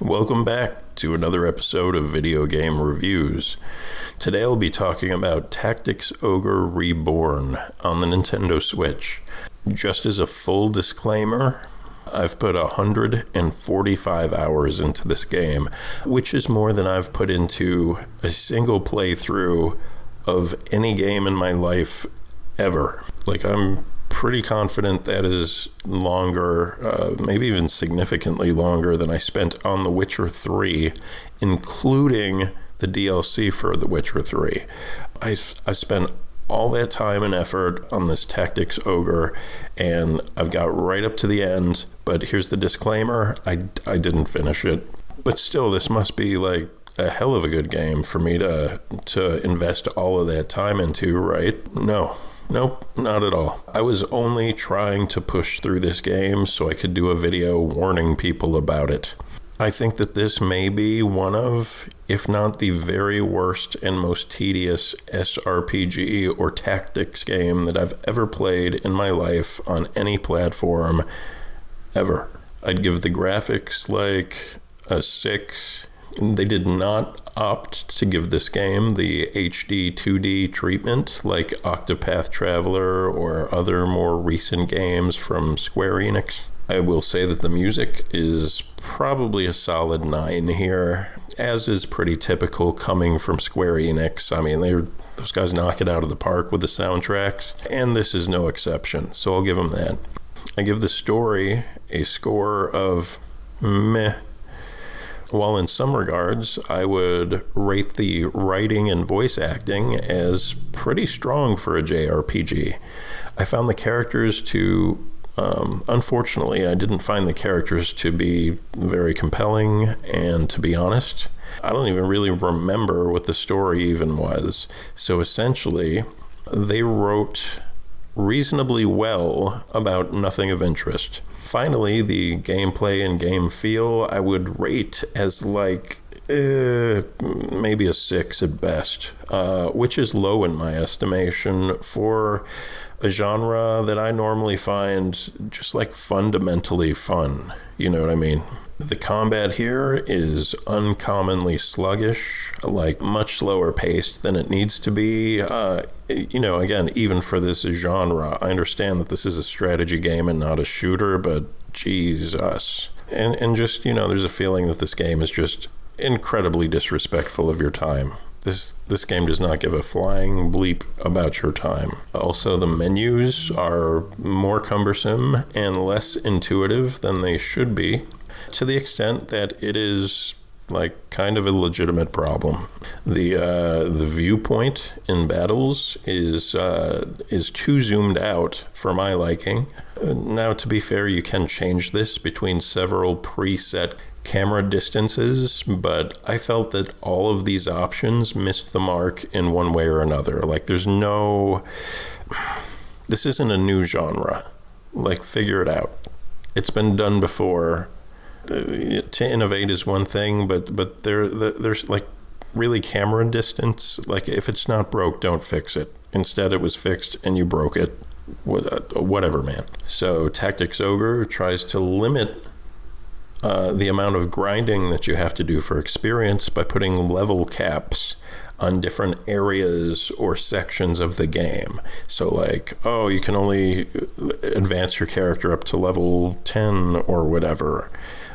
Welcome back to another episode of Video Game Reviews. Today I'll be talking about Tactics Ogre Reborn on the Nintendo Switch. Just as a full disclaimer, I've put 145 hours into this game, which is more than I've put into a single playthrough of any game in my life ever. I'm pretty confident that is longer, maybe even significantly longer than I spent on The Witcher 3, including the DLC for The Witcher 3. I spent all that time and effort on this Tactics Ogre, and I've got right up to the end, but here's the disclaimer, I didn't finish it. But still, this must be a hell of a good game for me to invest all of that time into, right? Nope, not at all. I was only trying to push through this game so I could do a video warning people about it. I think that this may be one of, if not the very worst and most tedious SRPG or tactics game that I've ever played in my life on any platform ever. I'd give the graphics a 6. They did not opt to give this game the HD 2D treatment like Octopath Traveler or other more recent games from Square Enix. I will say that the music is probably a solid 9 here, as is pretty typical coming from Square Enix. I mean, those guys knock it out of the park with the soundtracks, and this is no exception, so I'll give them that. I give the story a score of meh. While in some regards, I would rate the writing and voice acting as pretty strong for a JRPG. I found the characters to, unfortunately, I didn't find the characters to be very compelling, and to be honest, I don't even really remember what the story even was. So essentially, they wrote reasonably well about nothing of interest. Finally, the gameplay and game feel I would rate as maybe a 6 at best, which is low in my estimation for a genre that I normally find just fundamentally fun. You know what I mean? The combat here is uncommonly sluggish, much slower paced than it needs to be. Again, even for this genre, I understand that this is a strategy game and not a shooter, but Jesus. And just, there's a feeling that this game is just incredibly disrespectful of your time. This game does not give a flying bleep about your time. Also, the menus are more cumbersome and less intuitive than they should be, to the extent that it is kind of a legitimate problem. The viewpoint in battles is too zoomed out for my liking. Now, to be fair, you can change this between several preset camera distances, but I felt that all of these options missed the mark in one way or another. This isn't a new genre. Figure it out. It's been done before. To innovate is one thing, but there's really camera distance. If it's not broke, don't fix it. Instead, it was fixed and you broke it. Whatever, man. So Tactics Ogre tries to limit the amount of grinding that you have to do for experience by putting level caps on different areas or sections of the game. So you can only advance your character up to level 10 or whatever.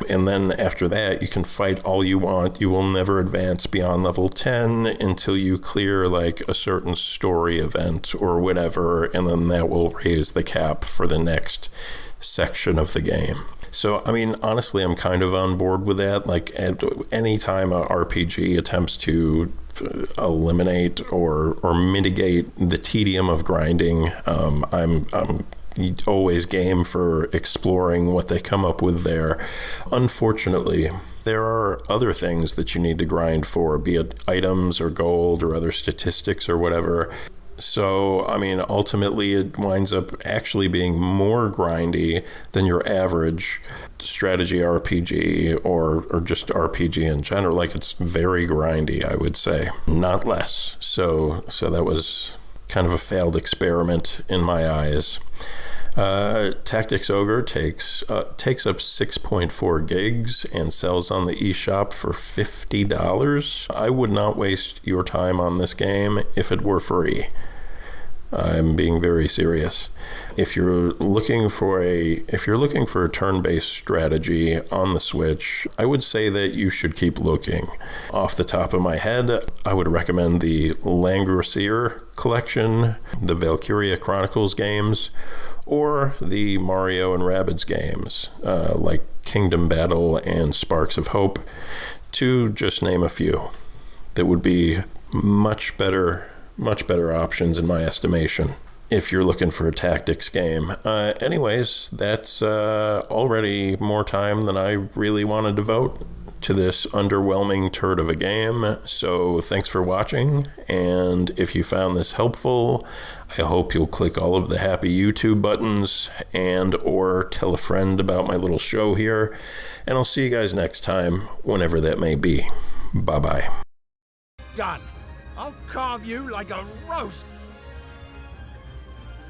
And then after that, you can fight all you want. You will never advance beyond level 10 until you clear a certain story event or whatever. And then that will raise the cap for the next section of the game. So, honestly, I'm kind of on board with that. Any time a RPG attempts to eliminate or mitigate the tedium of grinding, I'm always game for exploring what they come up with there. Unfortunately, there are other things that you need to grind for, be it items or gold or other statistics or whatever. So, ultimately it winds up actually being more grindy than your average strategy RPG or just RPG in general. It's very grindy, I would say, not less. So that was kind of a failed experiment in my eyes. Tactics Ogre takes up 6.4 gigs and sells on the eShop for $50. I would not waste your time on this game if it were free. I'm being very serious. If you're looking for a turn-based strategy on the Switch, I would say that you should keep looking. Off the top of my head, I would recommend the Langrisser collection, the Valkyria Chronicles games, or the Mario and Rabbids games, like Kingdom Battle and Sparks of Hope, to just name a few. That would be much better options in my estimation if you're looking for a tactics game. Anyways, that's already more time than I really want to devote to this underwhelming turd of a game. So thanks for watching, and if you found this helpful, I hope you'll click all of the happy YouTube buttons and or tell a friend about my little show here, and I'll see you guys next time, whenever that may be. Bye-bye. Done. I'll carve you like a roast.